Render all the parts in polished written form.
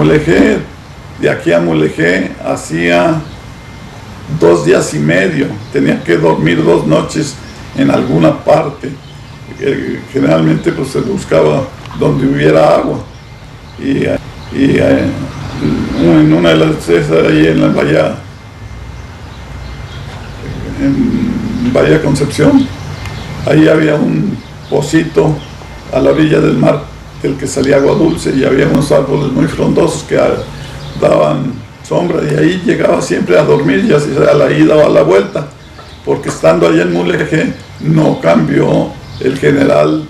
Mulegé, de aquí a Mulegé, hacía 2 días y medio. Tenía que dormir 2 noches en alguna parte. Generalmente pues se buscaba donde hubiera agua. Y en una de las ahí en la Bahía Concepción, ahí había un pocito a la orilla del mar del que salía agua dulce, y había unos árboles muy frondosos que daban sombra, y ahí llegaba siempre a dormir, ya sea a la ida o a la vuelta, porque estando allá en Mulegé no cambió el general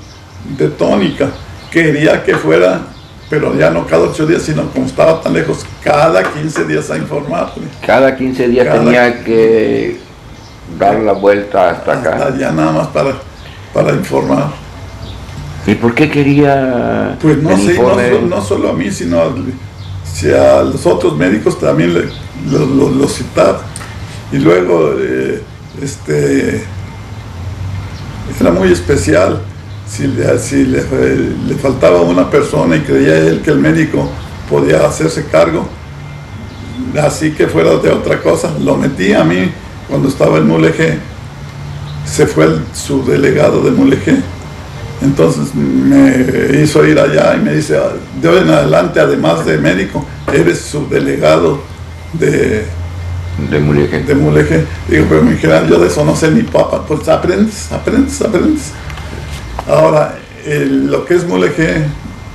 de tónica. Quería que fuera, pero ya no cada 8 días, sino como estaba tan lejos, cada 15 días a informarle. Cada 15 días tenía que dar la vuelta hasta acá. Allá nada más para informar. ¿Y por qué quería? Pues no sé, no solo a mí, sino a los otros médicos también lo citaba. Y luego, era muy especial. Si le faltaba una persona y creía él que el médico podía hacerse cargo, así que fuera de otra cosa, lo metí a mí cuando estaba en Mulegé. Se fue el subdelegado de Mulegé. Entonces me hizo ir allá y me dice: de hoy en adelante, además de médico, eres subdelegado de Mulegé. Digo, pero mi general, yo de eso no sé ni papa. Pues aprendes. Ahora, lo que es Mulegé,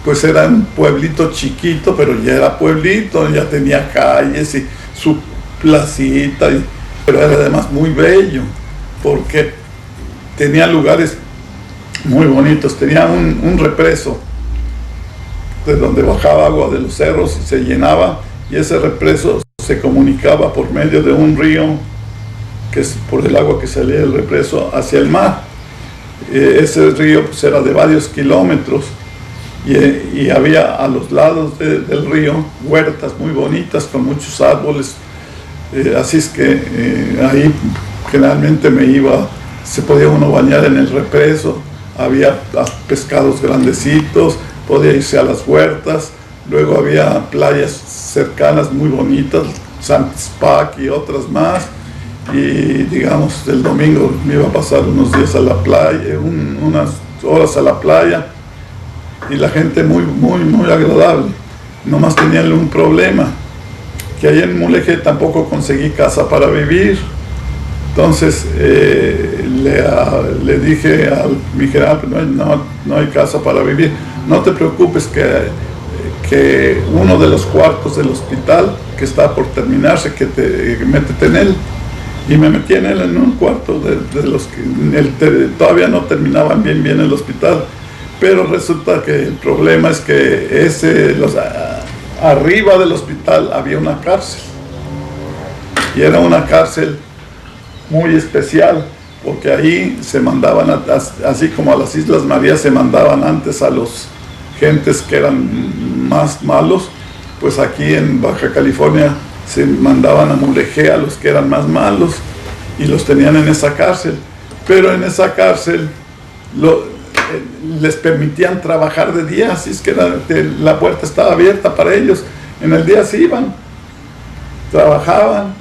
pues era un pueblito chiquito, pero ya era pueblito, ya tenía calles y su placita, pero era además muy bello, porque tenía lugares muy bonitos. Tenía un represo de donde bajaba agua de los cerros y se llenaba, y ese represo se comunicaba por medio de un río, que es por el agua que salía del represo hacia el mar. Ese río pues era de varios kilómetros, y había a los lados del río huertas muy bonitas con muchos árboles, así es que ahí generalmente se podía uno bañar en el represo. Había pescados grandecitos, podía irse a las huertas. Luego había playas cercanas muy bonitas, Santispac y otras más. Y digamos, el domingo me iba a pasar unos días a la playa, unas horas a la playa, y la gente muy agradable. Nomás tenían un problema, que ahí en Mulegé tampoco conseguí casa para vivir. Entonces le dije a mi general: no hay casa para vivir. No te preocupes, que uno de los cuartos del hospital que está por terminarse, métete en él. Y me metí en él, en un cuarto de los que todavía no terminaban bien el hospital. Pero resulta que el problema es que arriba del hospital había una cárcel. Y era una cárcel muy especial, porque ahí se mandaban, así como a las Islas Marías se mandaban antes a los gentes que eran más malos, pues aquí en Baja California se mandaban a Mulegé a los que eran más malos, y los tenían en esa cárcel. Pero en esa cárcel les permitían trabajar de día, así es que la puerta estaba abierta para ellos. En el día se iban, trabajaban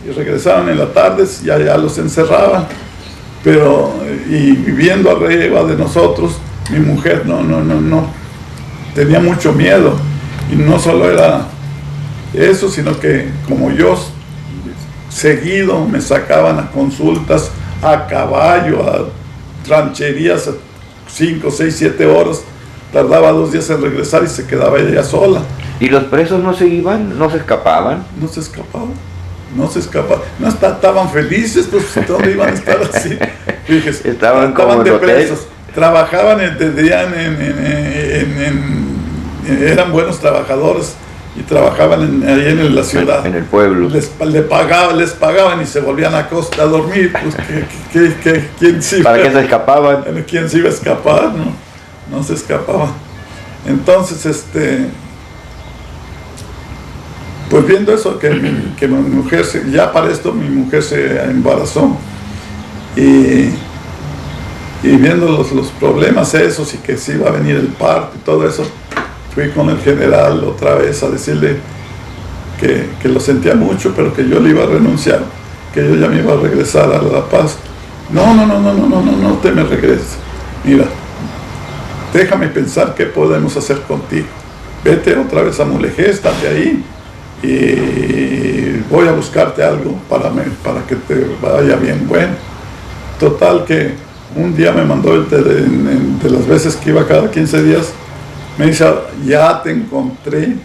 y regresaban en la tarde, y allá los encerraban. Pero, y viviendo arriba de nosotros, mi mujer no tenía mucho miedo. Y no solo era eso, sino que como yo seguido me sacaban a consultas a caballo, a rancherías, 5, 6, 7 horas, tardaba 2 días en regresar y se quedaba ella sola. ¿Y los presos no se iban? ¿No se escapaban? No se escapaban. No estaban felices, pues ¿dónde iban a estar así? Fíjese, estaban como de presos. Hotel. Trabajaban, eran buenos trabajadores, y trabajaban ahí en la ciudad. En el pueblo. Les pagaban y se volvían a dormir. Pues, ¿quién se iba? ¿Para qué se escapaban? ¿Quién se iba a escapar? No se escapaban. Entonces, pues viendo eso, que mi mujer, ya para esto mi mujer se embarazó, y viendo los problemas esos, y que se iba a venir el parto y todo eso, fui con el general otra vez a decirle que lo sentía mucho, pero que yo le iba a renunciar, que yo ya me iba a regresar a La Paz. No te me regreses. Mira, déjame pensar qué podemos hacer contigo. Vete otra vez a Mulegé, estate ahí y voy a buscarte algo para que te vaya bien. Bueno, total que un día me mandó de las veces que iba cada 15 días, me dice, ya te encontré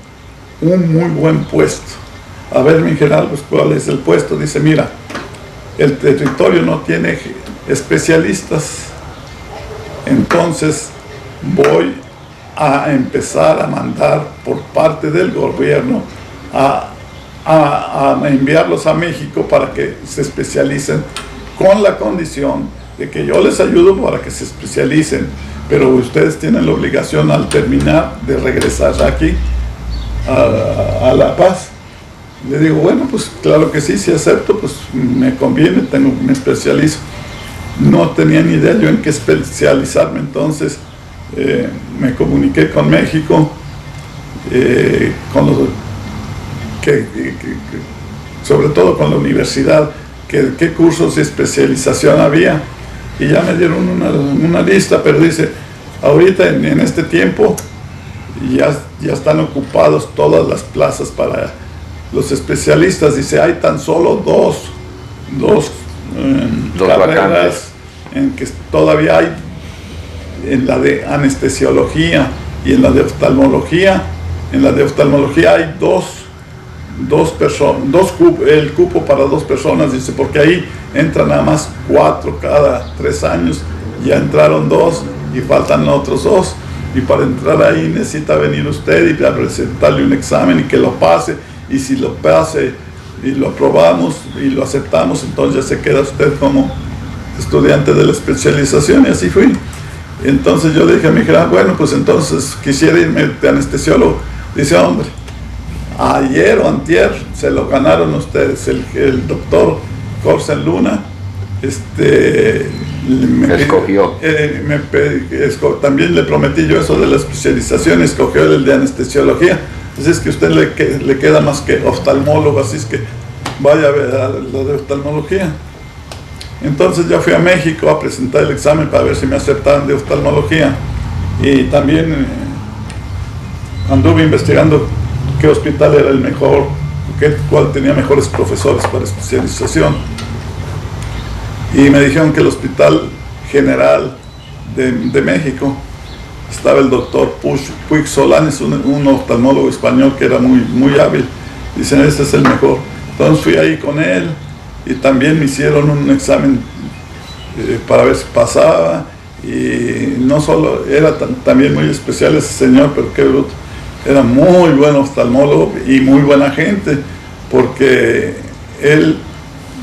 un muy buen puesto. A ver, mi general, pues, ¿cuál es el puesto? Dice, mira, el territorio no tiene especialistas, entonces voy a empezar a mandar por parte del gobierno a enviarlos a México para que se especialicen, con la condición de que yo les ayudo para que se especialicen, pero ustedes tienen la obligación al terminar de regresar aquí a La Paz. Le digo, bueno, pues claro que sí, si acepto, pues me conviene, me especializo. No tenía ni idea yo en qué especializarme, entonces me comuniqué con México, sobre todo con la universidad, qué cursos de especialización había, y ya me dieron una lista, pero dice, ahorita en este tiempo ya están ocupados todas las plazas para los especialistas. Dice, hay tan solo dos carreras en que todavía hay, en la de anestesiología y en la de oftalmología. En la de oftalmología hay el cupo para 2 personas, dice, porque ahí entran nada más 4 cada 3 años, ya entraron 2 y faltan otros 2, y para entrar ahí necesita venir usted y presentarle un examen y que lo pase, y si lo pase y lo aprobamos y lo aceptamos, entonces ya se queda usted como estudiante de la especialización. Y así fui. Entonces yo le dije a mi hija, bueno, pues entonces quisiera irme de anestesiólogo. Dice, hombre, ayer o antier se lo ganaron ustedes, el doctor Corsen Luna, me escogió. También le prometí yo eso de la especialización, escogió el de anestesiología. Así es que a usted le queda más que oftalmólogo, así es que vaya a ver a lo de oftalmología. Entonces ya fui a México a presentar el examen para ver si me aceptaban de oftalmología, y también anduve investigando qué hospital era el mejor, cuál tenía mejores profesores para especialización, y me dijeron que el Hospital General de México estaba el doctor Puig Solanes, un oftalmólogo español que era muy hábil. Dicen, este es el mejor. Entonces fui ahí con él, y también me hicieron un examen para ver si pasaba, y no solo, era también muy especial ese señor, pero qué bruto, era muy buen oftalmólogo y muy buena gente, porque él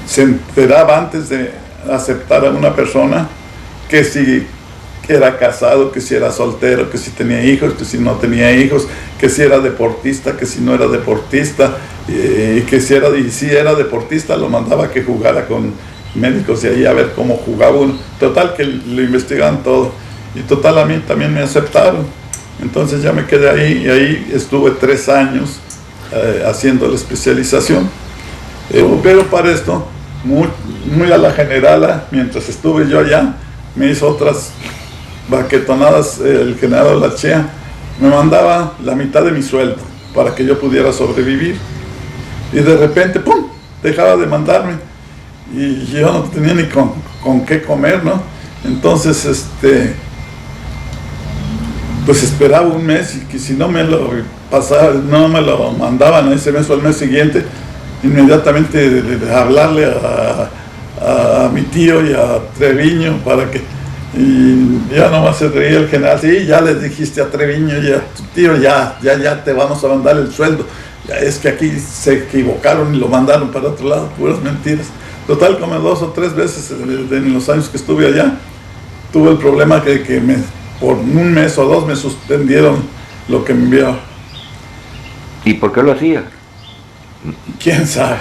se enteraba antes de aceptar a una persona que si era casado, que si era soltero, que si tenía hijos, que si no tenía hijos, que si era deportista, que si no era deportista, y que si era deportista lo mandaba a que jugara con médicos y ahí a ver cómo jugaba uno. Total que lo investigaban todo, y total a mí también me aceptaron. Entonces ya me quedé ahí, y ahí estuve 3 años haciendo la especialización. Pero para esto, muy a la generala, mientras estuve yo allá, me hizo otras baquetonadas el general Lachea. Me mandaba la mitad de mi sueldo para que yo pudiera sobrevivir, y de repente, ¡pum!, dejaba de mandarme, y yo no tenía ni con qué comer, ¿no? Entonces, pues esperaba un mes, y que si no me lo pasaba, no me lo mandaban ese mes o el mes siguiente, inmediatamente hablarle a mi tío y a Treviño para que, y ya nomás se reía el general, sí, ya les dijiste a Treviño y a tu tío, ya te vamos a mandar el sueldo, ya es que aquí se equivocaron y lo mandaron para otro lado, puras mentiras. Total, como 2 o 3 veces en los años que estuve allá, tuve el problema que por 1 mes o 2 me suspendieron lo que me enviaron. ¿Y por qué lo hacía? ¿Quién sabe?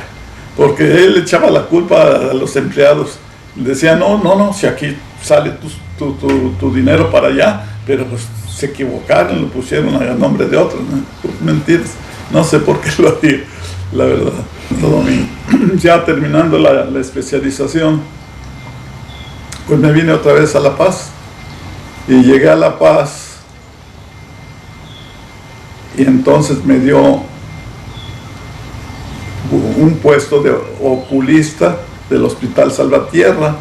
Porque él echaba la culpa a los empleados. Decía, no, si aquí sale tu dinero para allá, pero pues se equivocaron, lo pusieron a nombre de otro, ¿no? Pues mentiras, no sé por qué lo digo, la verdad. Ya terminando la especialización, pues me vine otra vez a La Paz y llegué a La Paz y entonces me dio un puesto de oculista del Hospital Salvatierra,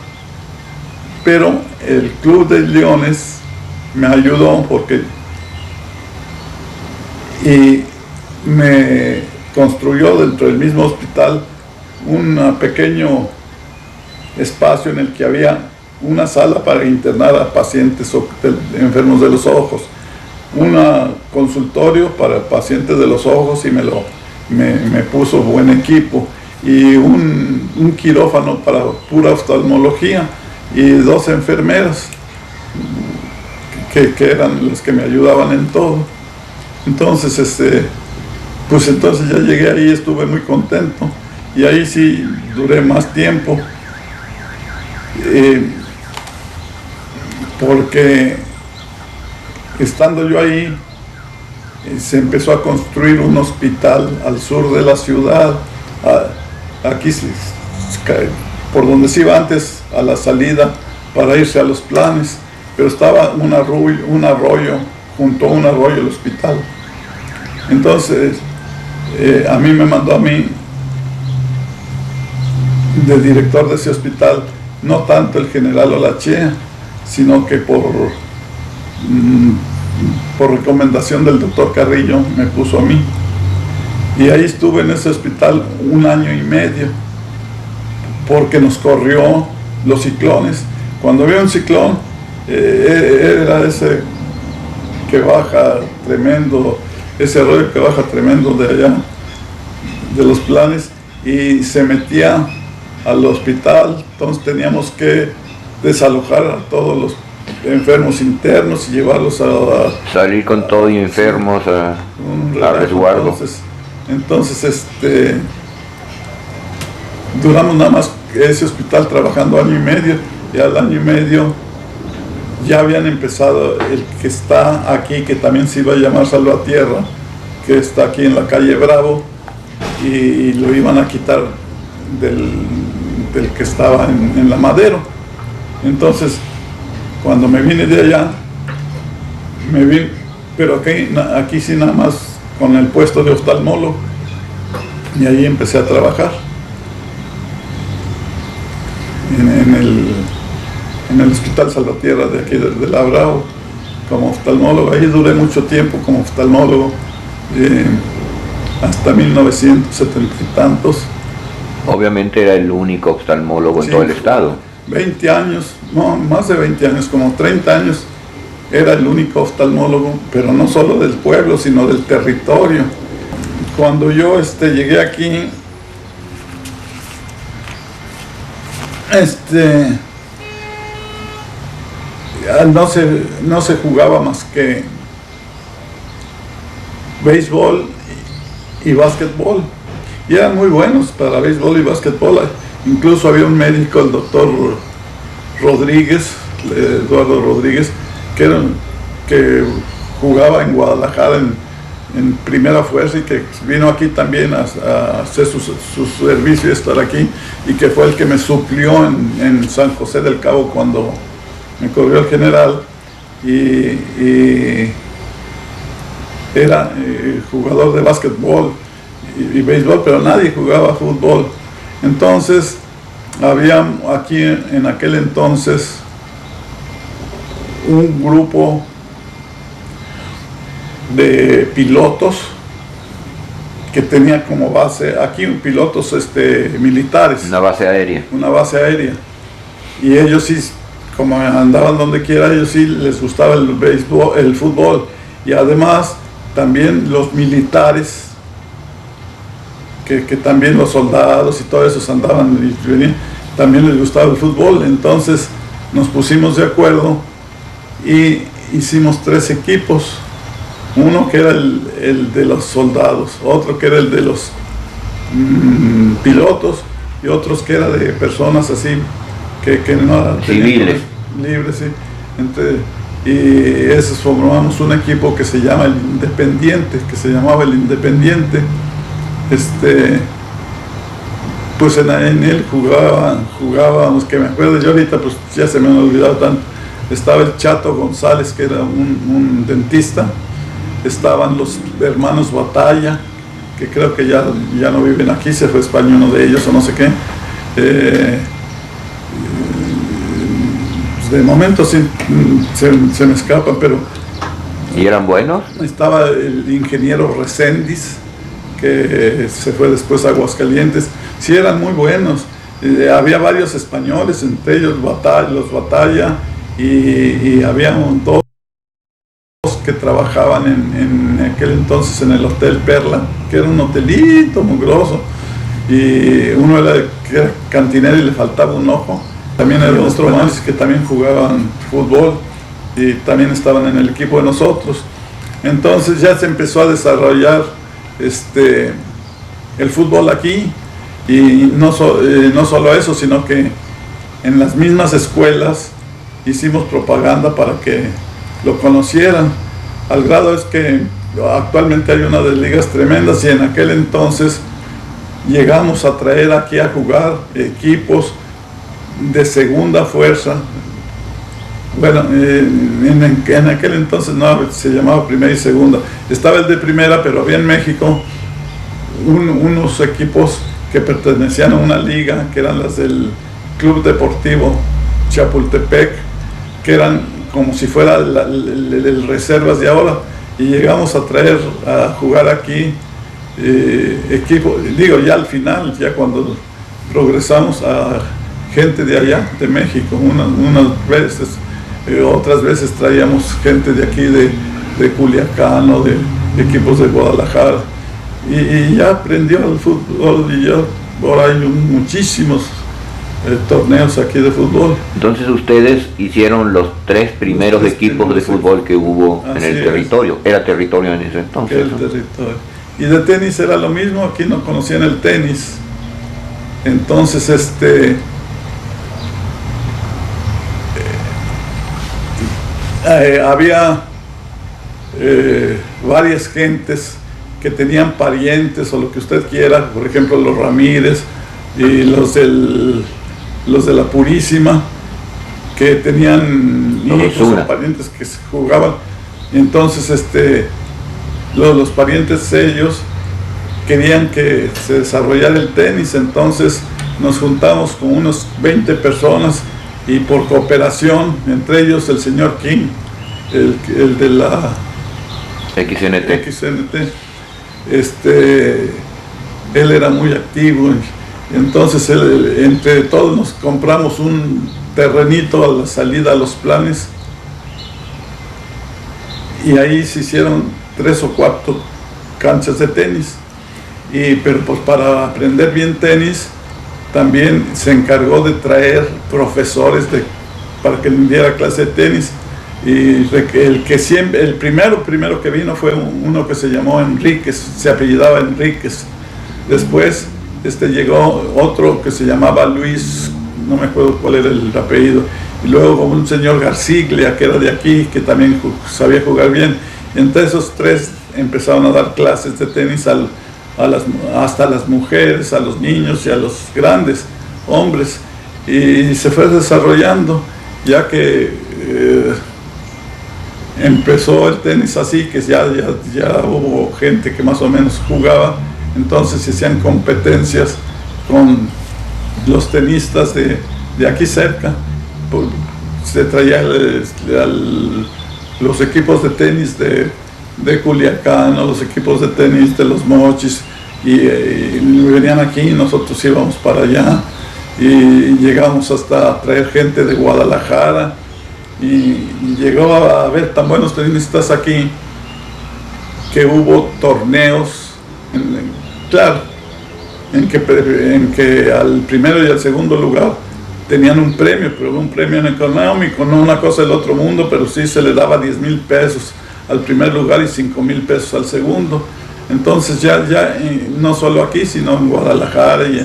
pero el Club de Leones me ayudó y me construyó dentro del mismo hospital un pequeño espacio en el que había una sala para internar a pacientes enfermos de los ojos, un consultorio para pacientes de los ojos y me puso buen equipo, y un quirófano para pura oftalmología y 2 enfermeras que eran las que me ayudaban en todo. Entonces, pues entonces ya llegué ahí, estuve muy contento y ahí sí duré más tiempo, porque estando yo ahí se empezó a construir un hospital al sur de la ciudad, aquí por donde se iba antes a la salida para irse a Los Planes, pero estaba un arroyo, junto a un arroyo el hospital. Entonces a mí me mandó a mí de director de ese hospital, no tanto el general Olachea, sino que por recomendación del doctor Carrillo me puso a mí. Y ahí estuve en ese hospital 1 año y medio, porque nos corrió los ciclones. Cuando había un ciclón, era ese que baja tremendo, ese arroyo que baja tremendo de allá, de Los Planes, y se metía al hospital. Entonces teníamos que desalojar a todos los enfermos internos y llevarlos a salir con todo y enfermos a resguardo. Entonces duramos nada más ese hospital trabajando 1 año y medio, y al 1 año y medio ya habían empezado el que está aquí, que también se iba a llamar Salvatierra, que está aquí en la calle Bravo, y lo iban a quitar del que estaba en la Madero. Entonces cuando me vine de allá, me vine, pero aquí sí nada más con el puesto de oftalmólogo, y ahí empecé a trabajar en el Hospital Salvatierra de aquí de La Bravo como oftalmólogo. Ahí duré mucho tiempo como oftalmólogo, hasta 1970 y tantos. Obviamente era el único oftalmólogo en todo el estado. 20 años, no, más de 20 años, como 30 años, era el único oftalmólogo, pero no solo del pueblo, sino del territorio. Cuando yo llegué aquí, no se jugaba más que béisbol y básquetbol, y eran muy buenos para béisbol y básquetbol. Incluso había un médico, el doctor Rodríguez, Eduardo Rodríguez, que jugaba en Guadalajara en primera fuerza, y que vino aquí también a hacer su servicio y estar aquí, y que fue el que me suplió en San José del Cabo cuando me corrió el general, y era jugador de básquetbol y béisbol, pero nadie jugaba fútbol. Entonces había aquí en aquel entonces un grupo de pilotos que tenía como base aquí pilotos militares. Una base aérea. Una base aérea. Y ellos sí, como andaban donde quiera, ellos sí les gustaba el béisbol, el fútbol. Y además también los militares, que también los soldados y todos esos andaban y venían, también les gustaba el fútbol. Entonces nos pusimos de acuerdo y hicimos 3 equipos. Uno que era el de los soldados, otro que era el de los pilotos, y otros que era de personas así que no civiles, libres, sí. y esos formamos un equipo que se llama el Independiente, que se llamaba el Independiente. Pues en él jugábamos, que me acuerdo yo ahorita, pues ya se me han olvidado tanto. Estaba el Chato González, que era un dentista. Estaban los hermanos Batalla, que creo que ya no viven aquí, se fue a España uno de ellos o no sé qué. Pues de momento sí, se me escapan, pero... ¿Y eran buenos? Estaba el ingeniero Reséndiz, que se fue después a Aguascalientes. Sí, eran muy buenos. Había varios españoles, entre ellos los Batalla, y había dos que trabajaban en aquel entonces en el Hotel Perla, que era un hotelito mugroso, y uno que era cantinero y le faltaba un ojo. También era otro más que también jugaban fútbol y también estaban en el equipo de nosotros. Entonces ya se empezó a desarrollar el fútbol aquí, y no solo eso, sino que en las mismas escuelas hicimos propaganda para que lo conocieran, al grado es que actualmente hay una de ligas tremendas, y en aquel entonces llegamos a traer aquí a jugar equipos de segunda fuerza. Bueno, en aquel entonces no se llamaba primera y segunda, estaba el de primera, pero había en México unos equipos que pertenecían a una liga, que eran las del Club Deportivo Chapultepec, que eran como si fuera el reservas de ahora, y llegamos a traer a jugar aquí equipos, digo ya al final, ya cuando progresamos, a gente de allá, de México, unas veces, otras veces traíamos gente de aquí, de Culiacán, o de equipos de Guadalajara, y ya aprendió el fútbol, y ya ahora hay muchísimos torneos aquí de fútbol. Entonces ustedes hicieron los 3 primeros equipos de fútbol que hubo en el territorio. Era territorio en ese entonces. El territorio. Y de tenis era lo mismo, aquí no conocían el tenis. Entonces había varias gentes que tenían parientes o lo que usted quiera, por ejemplo los Ramírez y los de la Purísima, que tenían hijos o parientes que se jugaban. Entonces los parientes ellos querían que se desarrollara el tenis, entonces nos juntamos con unos 20 personas, y por cooperación, entre ellos el señor King, el de la XNT, él era muy activo, entonces entre todos nos compramos un terrenito a la salida a los Planes, y ahí se hicieron 3 o 4 canchas de tenis, pero pues para aprender bien tenis también se encargó de traer profesores para que le diera clase de tenis, y el primero que vino fue uno que se llamó Enríquez, se apellidaba Enríquez. Después llegó otro que se llamaba Luis, no me acuerdo cuál era el apellido, y luego un señor Garciglia, que era de aquí, que también sabía jugar bien. Entre esos 3 empezaron a dar clases de tenis hasta a las mujeres, a los niños y a los grandes hombres, y se fue desarrollando, ya que empezó el tenis así, que ya hubo gente que más o menos jugaba, entonces se hacían competencias con los tenistas de aquí cerca, se traían los equipos de tenis de Culiacán, o los equipos de tenis de Los Mochis, y venían aquí y nosotros íbamos para allá, y llegamos hasta traer gente de Guadalajara, y llegó a haber tan buenos tenistas aquí que hubo torneos, claro, en que al primero y al segundo lugar tenían un premio, pero un premio económico, no una cosa del otro mundo, pero sí se le daba 10,000 pesos al primer lugar y 5,000 pesos al segundo. Entonces ya no solo aquí, sino en Guadalajara y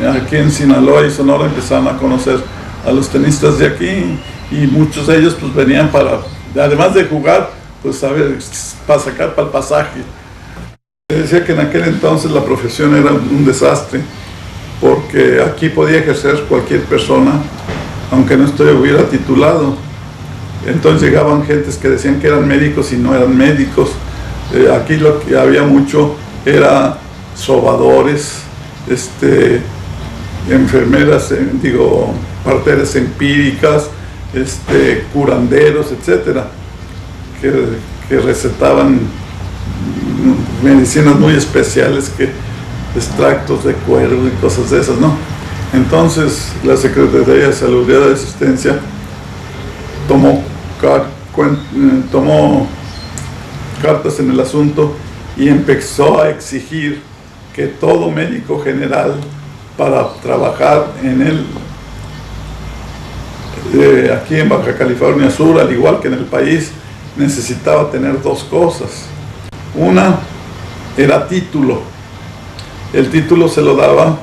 aquí en Sinaloa y Sonora empezaron a conocer a los tenistas de aquí, y muchos de ellos pues venían para, además de jugar, pues saber, para sacar para el pasaje. Decía que en aquel entonces la profesión era un desastre, porque aquí podía ejercer cualquier persona, aunque no estuviera titulado. Entonces llegaban gentes que decían que eran médicos y no eran médicos. Aquí lo que había mucho era sobadores, enfermeras, parteras empíricas, curanderos, etcétera, que recetaban medicinas muy especiales, que extractos de cuero y cosas de esas, ¿no? Entonces la Secretaría de Salud y de Asistencia tomó cartas en el asunto y empezó a exigir que todo médico general, para trabajar aquí en Baja California Sur, al igual que en el país, necesitaba tener dos cosas. Una era título. El título se lo daba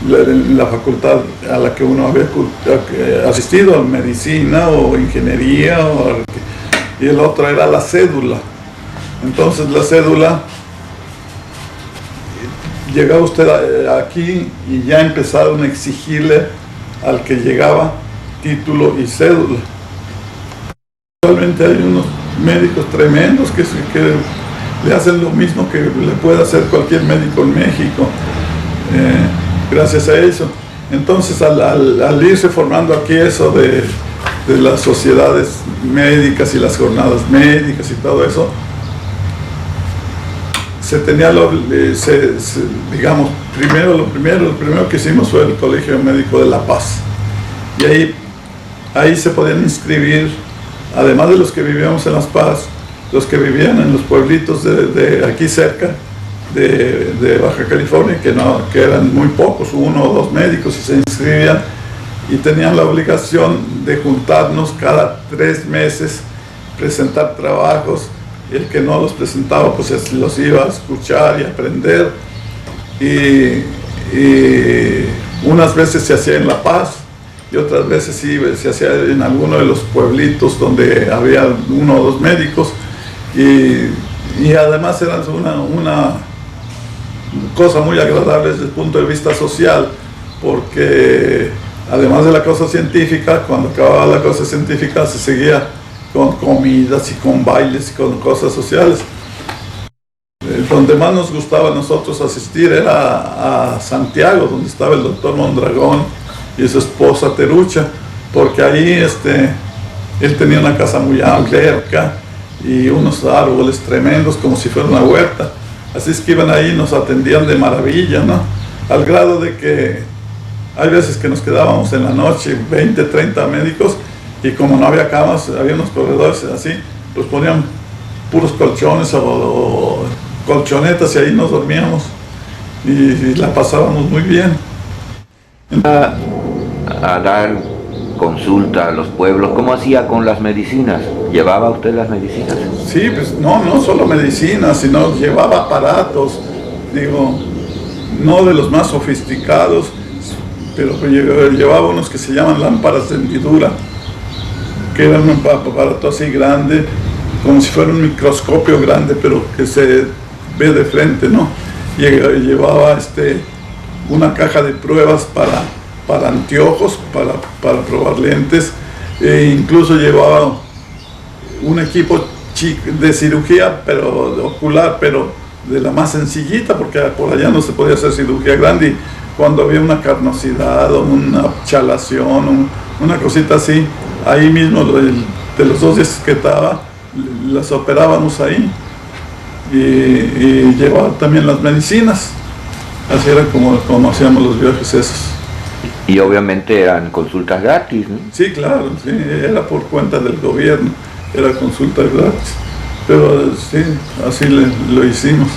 la facultad a la que uno había asistido, medicina o ingeniería, y el otro era la cédula. Entonces la cédula, llegaba usted aquí y ya empezaron a exigirle al que llegaba título y cédula. Actualmente hay unos médicos tremendos que le hacen lo mismo que le puede hacer cualquier médico en México, gracias a eso. Entonces al irse formando aquí eso de las sociedades médicas y las jornadas médicas y todo eso, se tenía digamos, lo primero que hicimos fue el Colegio Médico de La Paz, y ahí se podían inscribir, además de los que vivíamos en La Paz, los que vivían en los pueblitos de aquí cerca de Baja California, que eran muy pocos, 1 o 2 médicos, y se inscribían y tenían la obligación de juntarnos cada 3 meses, presentar trabajos. El que no los presentaba pues los iba a escuchar y aprender, y unas veces se hacía en La Paz y otras veces sí se hacía en alguno de los pueblitos donde había 1 o 2 médicos, y además era una cosa muy agradable desde el punto de vista social, porque además de la cosa científica, cuando acababa la cosa científica se seguía con comidas y con bailes y con cosas sociales. Donde más nos gustaba a nosotros asistir era a Santiago, donde estaba el doctor Mondragón y su esposa Terucha, porque ahí él tenía una casa muy amplia y unos árboles tremendos como si fuera una huerta. Así es que iban ahí y nos atendían de maravilla, ¿no? Al grado de que hay veces que nos quedábamos en la noche, 20, 30 médicos, y como no había camas, había unos corredores así, pues ponían puros colchones o colchonetas y ahí nos dormíamos y la pasábamos muy bien. A dar consulta a los pueblos, ¿cómo hacía con las medicinas? ¿Llevaba usted las medicinas? Sí, pues no solo medicinas, sino llevaba aparatos, no de los más sofisticados, pero pues llevaba unos que se llaman lámparas de hendidura, que era un aparato así grande, como si fuera un microscopio grande, pero que se ve de frente, ¿no? Llevaba una caja de pruebas para anteojos, para probar lentes, e incluso llevaba un equipo de cirugía, pero ocular, pero de la más sencillita, porque por allá no se podía hacer cirugía grande, y cuando había una carnosidad o una chalación, una cosita así, ahí mismo de los 2 días que estaba, las operábamos ahí, y llevaba también las medicinas. Así era como hacíamos los viajes esos. Y obviamente eran consultas gratis, ¿no? Sí, claro, sí, era por cuenta del gobierno, era consulta gratis, pero sí, así lo hicimos.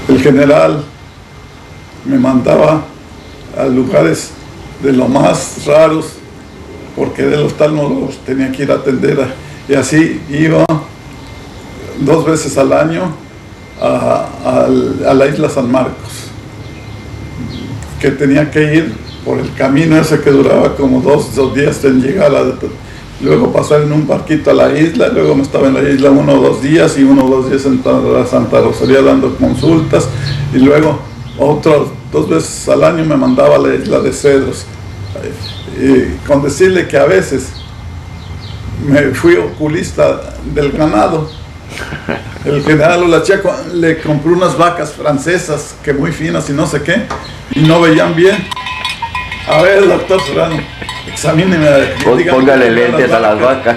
El general me mandaba a lugares de lo más raros, porque del oftalmólogos tenía que ir a atender, y así iba 2 veces al año a la isla San Marcos. que tenía que ir por el camino ese que duraba como 2 días en llegar luego pasar en un barquito a la isla, luego me estaba en la isla 1 o 2 días y 1 o 2 días en Santa Rosalía dando consultas, y luego otras 2 veces al año me mandaba a la isla de Cedros, con decirle que a veces me fui oculista del ganado. El general Olacheco le compró unas vacas francesas que muy finas y no sé qué, y no veían bien. A ver, doctor Serrano, examíneme. Póngale lentes a las vacas.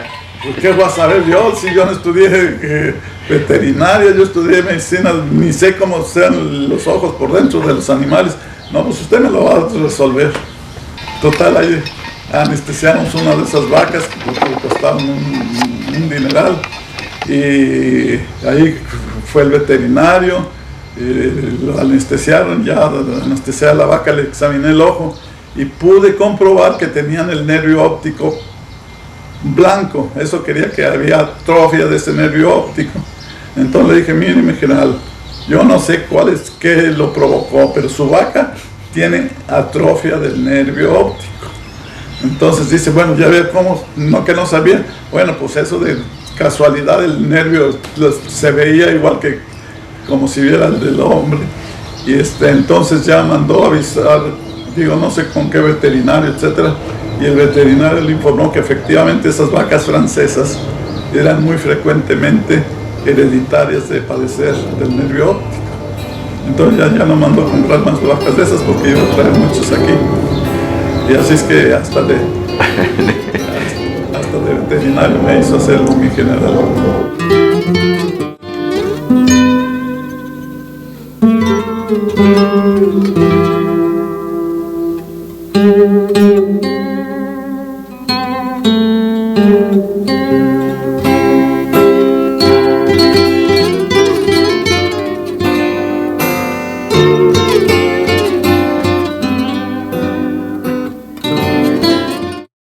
¿Qué voy a saber yo si yo no estudié veterinaria, yo estudié medicina, ni sé cómo sean los ojos por dentro de los animales? No, pues usted me lo va a resolver. Total, ahí anestesiamos una de esas vacas que costaban un dineral, y ahí fue el veterinario, lo anestesiaron, ya anestesié a la vaca, le examiné el ojo y pude comprobar que tenían el nervio óptico blanco. Eso quería que había atrofia de ese nervio óptico. Entonces le dije, mire, mi general, yo no sé qué lo provocó, pero su vaca tiene atrofia del nervio óptico. Entonces dice, bueno, ya ve cómo, que no sabía. Bueno, pues eso de casualidad el nervio se veía igual que como si viera el del hombre. Y entonces ya mandó a avisar, digo, no sé con qué veterinario, etcétera, y el veterinario le informó que efectivamente esas vacas francesas eran muy frecuentemente hereditarias de padecer del nervio óptico. Entonces ya no mandó a comprar más vacas de esas porque iba a traer muchos aquí. Y así es que hasta de veterinario me hizo hacerlo mi general.